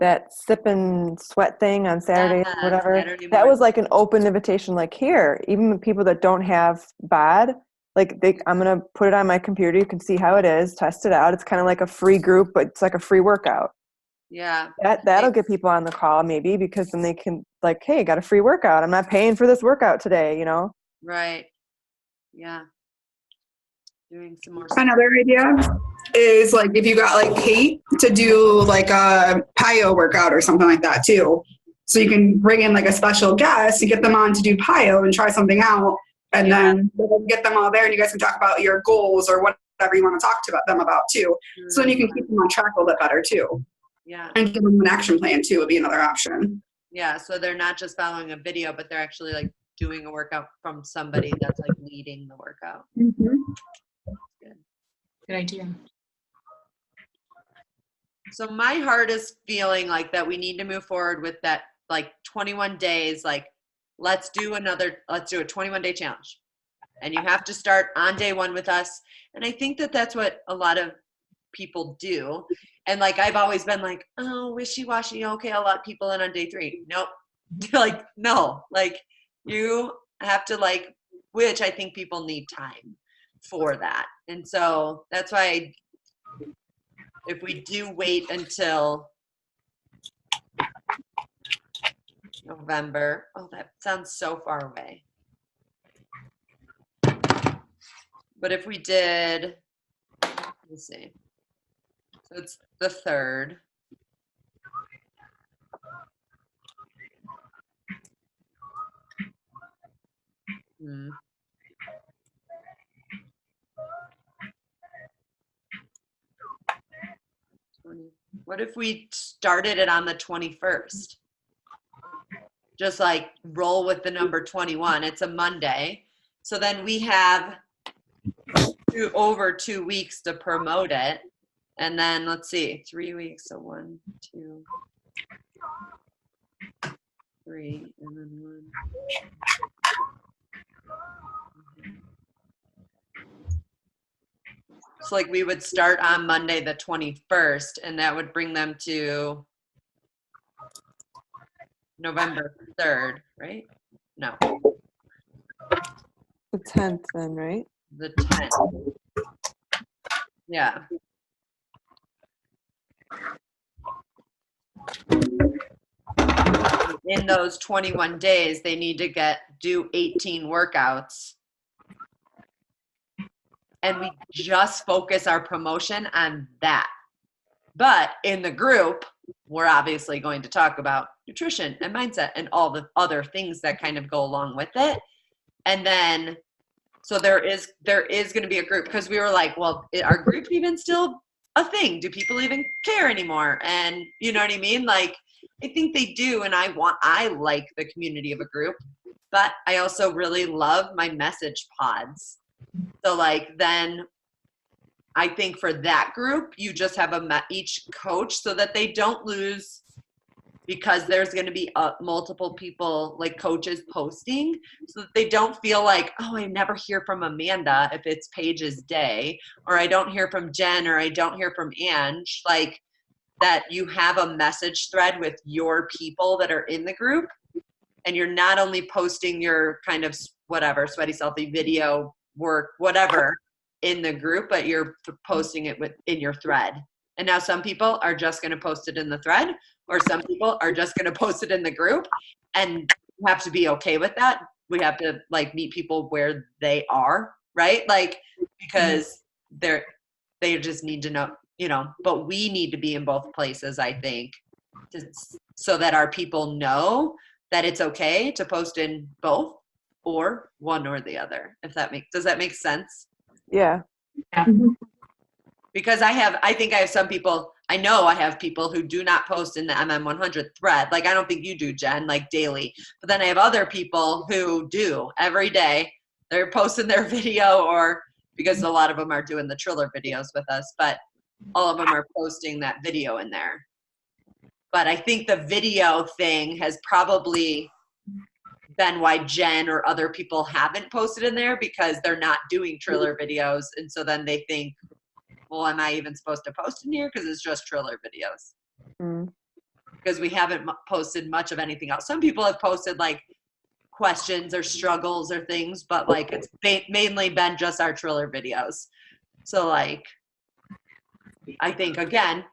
that sip and sweat thing on Saturday Yeah, or whatever? Saturday That was morning. like an open invitation, like here, even people that don't have BOD, like I'm going to put it on my computer. You can see how it is, test it out. It's kind of like a free group, but it's like a free workout. Yeah. That'll get people on the call maybe, because then they can like, hey, got a free workout. I'm not paying for this workout today, you know? Right. Yeah. Doing some more. Another idea is like if you got like Kate to do like a PIO workout or something like that too. So you can bring in like a special guest and get them on to do PIO and try something out. And then we'll get them all there and you guys can talk about your goals or whatever you want to talk to them about too. So then you can keep them on track a little bit better too. Yeah. And give them an action plan too would be another option. Yeah. So they're not just following a video, but they're actually like doing a workout from somebody that's like leading the workout. Mm-hmm. Good idea. So my heart is feeling like that we need to move forward with that, like 21 days, like let's do a 21-day challenge. And you have to start on day one with us. And I think that that's what a lot of people do. And like, I've always been like, oh, wishy-washy. Okay, I'll let people in on day 3. Nope. Like, no, like you have to like, which I think people need time for that. And so that's why if we do wait until November, oh, that sounds so far away. But if we did, let's see. So it's the 3rd. What if we started it on the 21st? Just like roll with the number 21. It's a Monday. So then we have over 2 weeks to promote it. And then let's see, 3 weeks. So 1, 2, 3, and then 1. So like we would start on Monday the 21st, and that would bring them to November 3rd, right? No, The 10th then, right? the 10th. Yeah. In those 21 days, they need to do 18 workouts. And we just focus our promotion on that. But in the group, we're obviously going to talk about nutrition and mindset and all the other things that kind of go along with it. And then, so there is going to be a group, because we were like, well, are groups even still a thing? Do people even care anymore? And you know what I mean? Like, I think they do. And I like the community of a group, but I also really love my message pods. So like, then I think for that group, you just have each coach so that they don't lose, because there's going to be multiple people, like coaches posting, so that they don't feel like, oh, I never hear from Amanda if it's Paige's day, or I don't hear from Jen, or I don't hear from Ange. Like, that you have a message thread with your people that are in the group, and you're not only posting your kind of whatever, sweaty, salty video, work, whatever in the group, but you're posting it in your thread. And now some people are just going to post it in the thread, or some people are just going to post it in the group, and you have to be okay with that. We have to like meet people where they are, right? Like, because they just need to know, you know, but we need to be in both places, I think, so that our people know that it's okay to post in both, or one or the other. Does that make sense? Yeah. Because I think I have some people, I know I have people who do not post in the MM100 thread. Like, I don't think you do, Jen, like daily. But then I have other people who do every day. They're posting their video, or because a lot of them are doing the Triller videos with us, but all of them are posting that video in there. But I think the video thing has probably then why Jen or other people haven't posted in there, because they're not doing Triller videos. And so then they think, well, am I even supposed to post in here? Because it's just Triller videos. Mm. Because we haven't posted much of anything else. Some people have posted like questions or struggles or things, but like it's mainly been just our Triller videos. So like, I think again,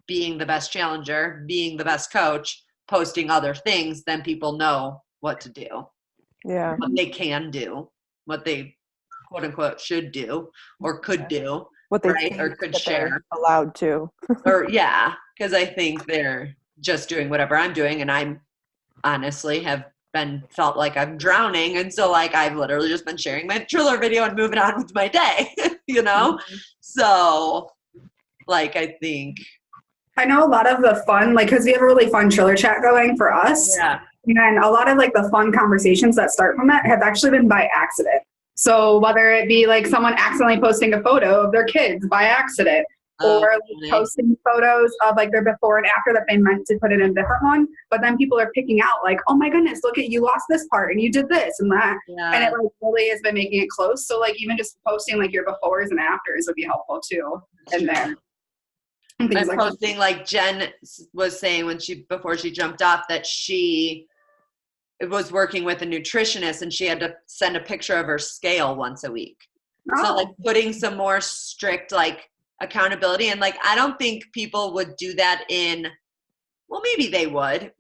being the best challenger, being the best coach, posting other things, then people know what to do, Yeah. what they can do, what they quote unquote should do or could do, What they right? think Or could that they're share. allowed to. Or yeah, because I think they're just doing whatever I'm doing, and I'm honestly have felt like I'm drowning, and so like I've literally just been sharing my Triller video and moving on with my day, you know. So like I think I know a lot of the fun, like, because we have a really fun Triller chat going for us. yeah, And a lot of like the fun conversations that start from it have actually been by accident. So whether it be like someone accidentally posting a photo of their kids by accident, or like really? posting photos of like their before and after that they meant to put in a different one, but then people are picking out like, oh my goodness, look at, you lost this part and you did this and that. Yeah. And it like really has been making it close. So like even just posting like your befores and afters would be helpful too in there. And things I'm like posting like Jen was saying before she jumped off that she was working with a nutritionist and she had to send a picture of her scale once a week. that. So like putting some more strict like accountability, and like I don't think people would do that well, maybe they would.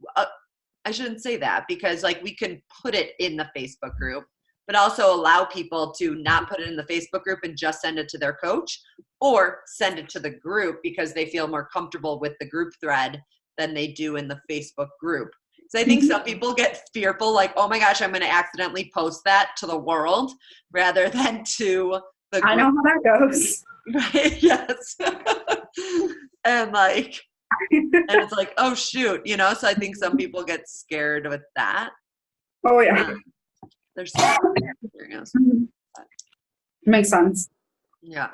I shouldn't say that, because like we can put it in the Facebook group, but also allow people to not put it in the Facebook group and just send it to their coach, or send it to the group because they feel more comfortable with the group thread than they do in the Facebook group. So I think some people get fearful, like, oh my gosh, I'm going to accidentally post that to the world rather than to the group. I know how that goes. Right? Yes. And like, and it's like, oh shoot, you know, so I think some people get scared with that. Oh yeah. There's some there it goes. Makes sense. Yeah.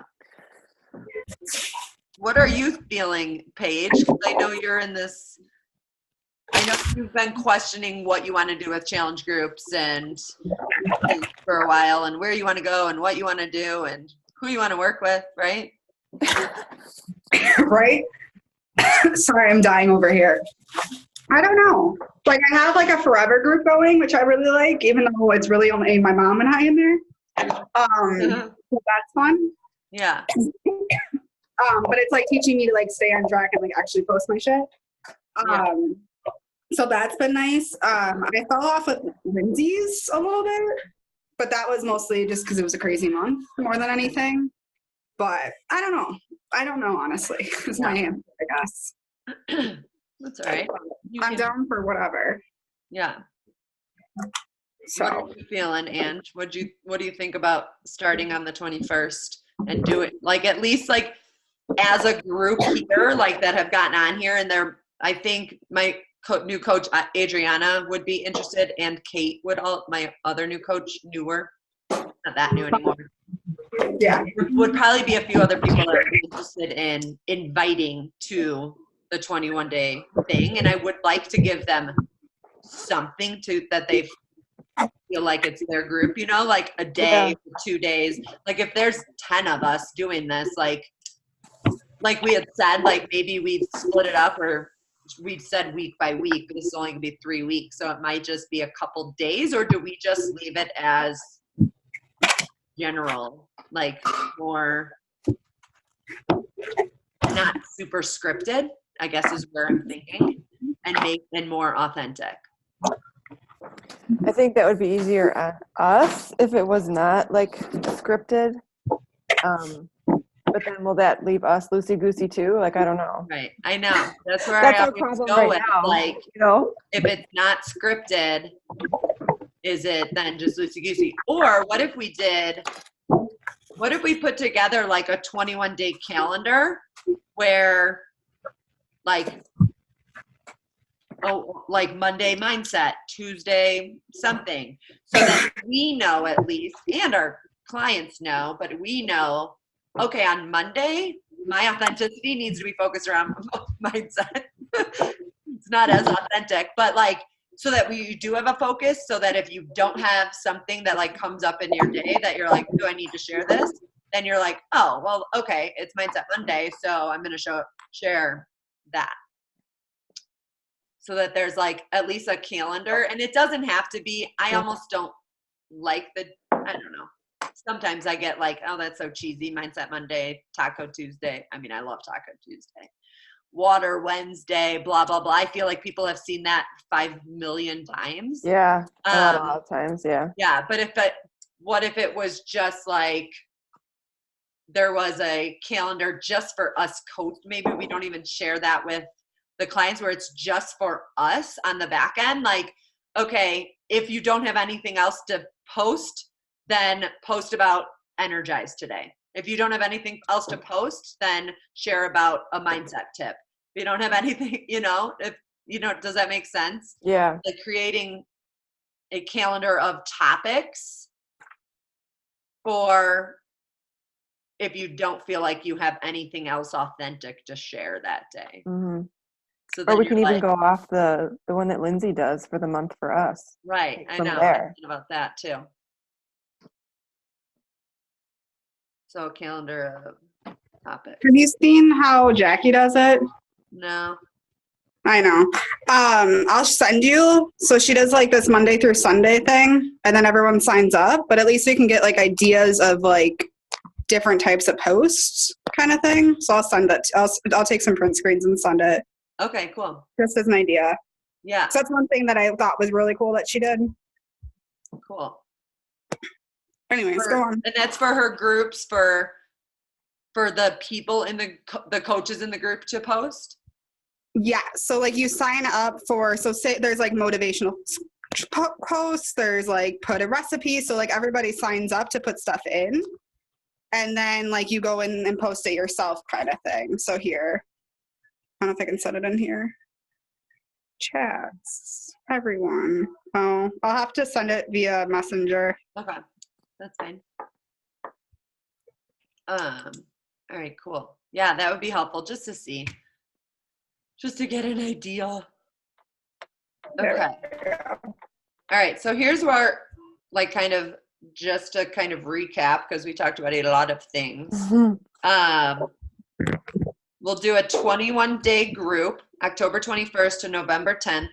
What are you feeling, Paige? 'Cause I know you're in this, I know you've been questioning what you want to do with challenge groups and for a while, and where you want to go and what you want to do and who you want to work with, right? Right? Sorry, I'm dying over here. I don't know. Like I have like a forever group going, which I really like, even though it's really only my mom and I in there. So that's fun. Yeah. But it's like teaching me to like stay on track and like actually post my shit. So that's been nice. I fell off with Lindsay's a little bit, but that was mostly just because it was a crazy month more than anything. But I don't know. I don't know, honestly, is my answer, I guess. That's all right. I'm down for whatever. Yeah. So What are you feeling, Ange? What do you think about starting on the 21st and do it like at least like as a group here, like that have gotten on here, and I think my new coach Adriana would be interested, and Kate would my other new coach, newer, not that new anymore. yeah. Would probably be a few other people that are interested in inviting to the 21-day thing, and I would like to give them something that they feel like it's their group, you know, like a day, 2 days. Like if there's 10 of us doing this, like we had said, like maybe we'd split it up, or we'd said week by week, but this is only gonna be 3 weeks, so it might just be a couple days, or do we just leave it as general, like more not super scripted, I guess is where I'm thinking, and more authentic. I think that would be easier on us if it was not like scripted. But then will that leave us loosey-goosey too? Like, I don't know. Right. I know. That's where That's I our always problem go right with, now. like, You know? if it's not scripted, is it then just loosey-goosey? Or what if we put together like a 21-day calendar where like, like Monday mindset, Tuesday something, so that we know at least, and our clients know, but we know, okay, on Monday, my authenticity needs to be focused around mindset. It's not as authentic, but like, so that you do have a focus, so that if you don't have something that like comes up in your day that you're like, do I need to share this? Then you're like, oh, well, okay, it's Mindset Monday, so I'm going to share that. So that there's like at least a calendar, and it doesn't have to be, I almost don't like I don't know. Sometimes I get like, oh, that's so cheesy. Mindset Monday, Taco Tuesday. I mean, I love Taco Tuesday. Water Wednesday, blah, blah, blah. I feel like people have seen that 5 million times. Yeah, a lot of times, yeah. Yeah, but what if it was just like, there was a calendar just for us coach, maybe we don't even share that with the clients, where it's just for us on the back end. Like, okay, if you don't have anything else to post, then post about Energize today. If you don't have anything else to post, then share about a mindset tip. If you don't have anything, does that make sense? Yeah. Like creating a calendar of topics for if you don't feel like you have anything else authentic to share that day. Mm-hmm. So or we can even go off the one that Lindsay does for the month for us. Right. I from know. there. I'm thinking about that too. So a calendar of topics. Have you seen how Jackie does it? No. I know. I'll send you. So she does like this Monday through Sunday thing, and then everyone signs up. But at least you can get like ideas of like different types of posts, kind of thing. So I'll send it. I'll take some print screens and send it. Okay. Cool. Just as an idea. Yeah. So that's one thing that I thought was really cool that she did. Cool. Anyways, go on. And that's for her groups, for the people in the coaches in the group to post. Yeah. So like you sign up for, so say there's like motivational posts, there's like put a recipe. So like everybody signs up to put stuff in, and then like you go in and post it yourself kind of thing. So here, I don't know if I can set it in here. Chats, everyone. Oh, I'll have to send it via Messenger. Okay. That's fine. All right, cool. Yeah, that would be helpful just to see, just to get an idea. Okay. All right, so here's where, like, kind of just to kind of recap, because we talked about a lot of things. We'll do a 21-day group, October 21st to November 10th,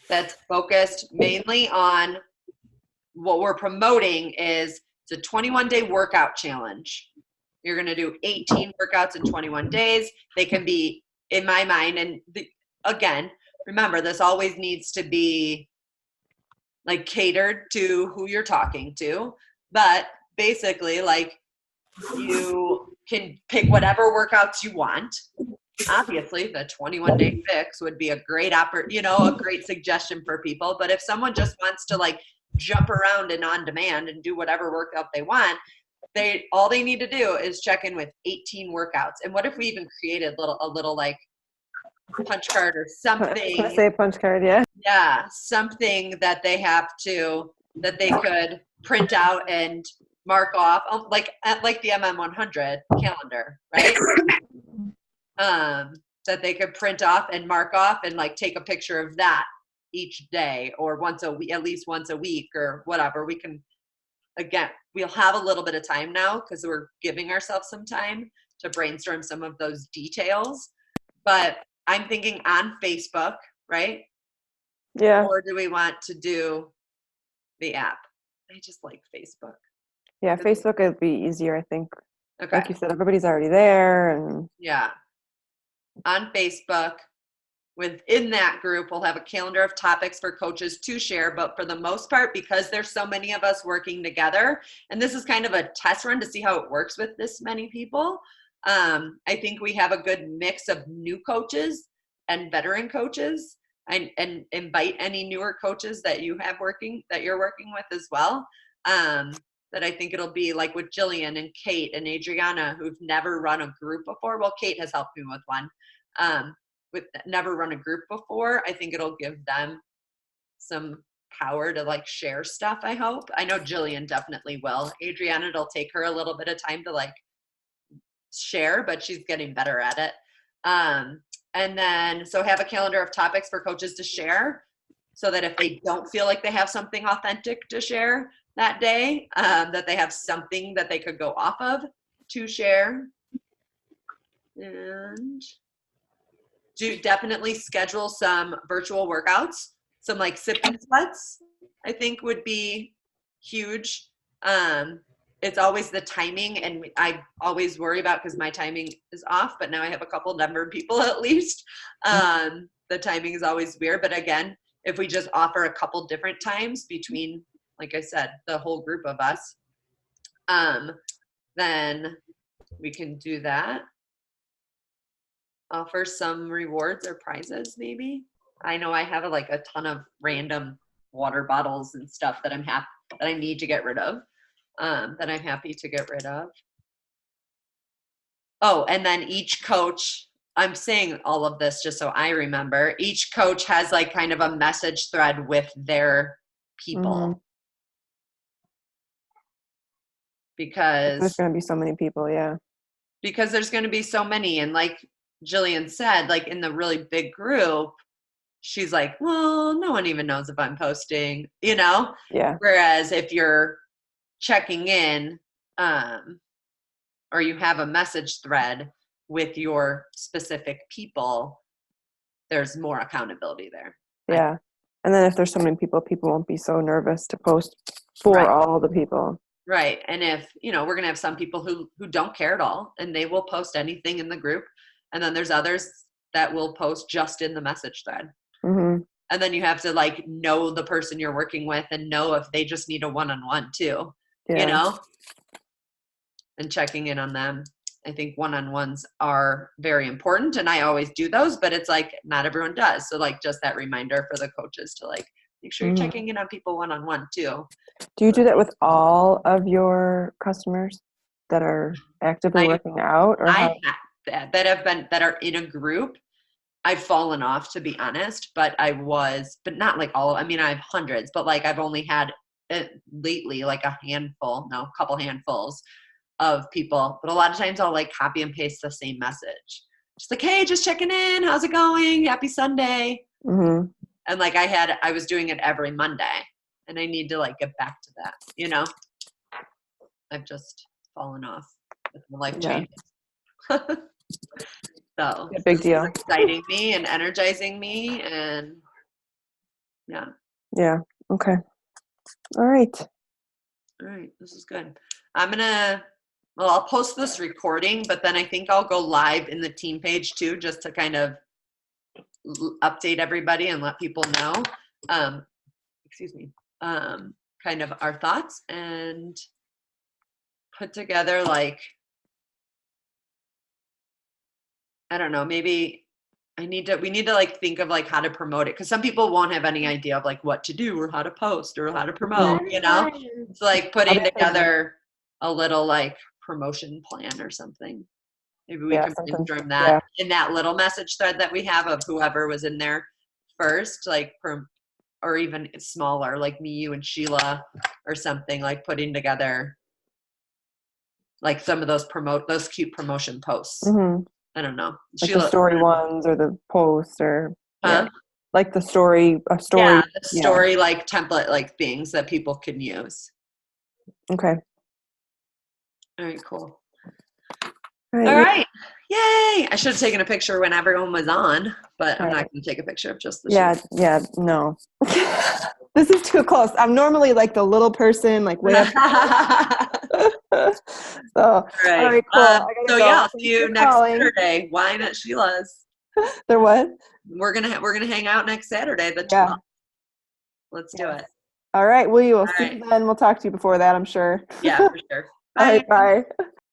that's focused mainly on what we're promoting is it's a 21-day workout challenge. You're going to do 18 workouts in 21 days. They can be, in my mind, and again, remember, this always needs to be like catered to who you're talking to. But basically, like, you can pick whatever workouts you want. Obviously, the 21-day fix would be a great a great suggestion for people. But if someone just wants to like jump around and on demand and do whatever workout they want, all they need to do is check in with 18 workouts. And what if we even created a little like punch card or something? Let's say a punch card, yeah. Yeah, something that they could print out and mark off, like the MM100 calendar, right? That they could print off and mark off and like take a picture of that each day or once a week, at least once a week or whatever. We can, again, we'll have a little bit of time now because we're giving ourselves some time to brainstorm some of those details. But I'm thinking on Facebook, right? Yeah. Or do we want to do the app? I just like Facebook. Yeah, Facebook would be easier, I think. Okay. Like you said, everybody's already there, and Yeah. On Facebook, within that group, we'll have a calendar of topics for coaches to share, but for the most part, because there's so many of us working together, and this is kind of a test run to see how it works with this many people, I think we have a good mix of new coaches and veteran coaches, and invite any newer coaches that you're working with as well. That I think it'll be like with Jillian and Kate and Adriana, who've never run a group before. Well, Kate has helped me with one. With never run a group before, I think it'll give them some power to like share stuff, I hope. I know Jillian definitely will. Adriana, it'll take her a little bit of time to like share, but she's getting better at it. And then, so have a calendar of topics for coaches to share. so that if they don't feel like they have something authentic to share that day, that they have something that they could go off of to share. And do definitely schedule some virtual workouts, some like sip and sweats, I think would be huge. It's always the timing, and I always worry about, because my timing is off, but now I have a couple number of people at least. The timing is always weird, but again, if we just offer a couple different times between, like I said, the whole group of us, then we can do that. Offer some rewards or prizes, maybe. I know I have like a ton of random water bottles and stuff that that I need to get rid of, that I'm happy to get rid of. Oh, and then each coach, I'm saying all of this just so I remember, each coach has like kind of a message thread with their people. Because there's going to be so many people, yeah. Because there's going to be so many, and like Jillian said, like in the really big group, she's like, well, no one even knows if I'm posting, you know? Yeah. Whereas if you're checking in, or you have a message thread with your specific people, there's more accountability there. Yeah. And then if there's so many people, people won't be so nervous to post for Right. all the people. Right. And if, you know, we're going to have some people who don't care at all, and they will post anything in the group. And then there's others that will post just in the message thread. Mm-hmm. And then you have to like know the person you're working with and know if they just need a one-on-one too, Yeah. you know, and checking in on them. I think one-on-ones are very important, and I always do those, but it's like not everyone does. So like just that reminder for the coaches to like make sure you're checking in on people one-on-one too. Do you do that with all of your customers that are actively working out, or how? that are in a group? I've fallen off, to be honest, but but not like all. I mean, I have hundreds, but like I've only had lately like a couple handfuls of people. But a lot of times I'll like copy and paste the same message, just like, hey, just checking in, how's it going, happy Sunday. Mm-hmm. And like I was doing it every Monday, and I need to like get back to that, you know. I've just fallen off with my life changes. So a big deal. Exciting me and energizing me, and yeah. Yeah. Okay. All right. This is good. I'll post this recording, but then I think I'll go live in the team page too, just to kind of update everybody and let people know, kind of our thoughts, and put together like, I don't know, maybe we need to like think of like how to promote it, because some people won't have any idea of like what to do or how to post or how to promote, you know. It's like putting together a little like promotion plan or something. Maybe we can brainstorm that in that little message thread that we have of whoever was in there first, like or even smaller, like me, you, and Sheila or something, like putting together like some of those cute promotion posts. Mm-hmm. I don't know. Like the story ones or the posts, or like the story, Yeah, the story like template like things that people can use. Okay. All right, cool. All right. Yay. I should have taken a picture when everyone was on, but I'm not going to take a picture of just the shoes. Yeah, no. This is too close. I'm normally like the little person, like way up. All right, cool. So yeah, I'll see you next Saturday. Wine at Sheila's. They're what? We're gonna hang out next Saturday, the 12th. Let's do it. All right. We'll see you then. We'll talk to you before that, I'm sure. Yeah, for sure. Bye. Bye.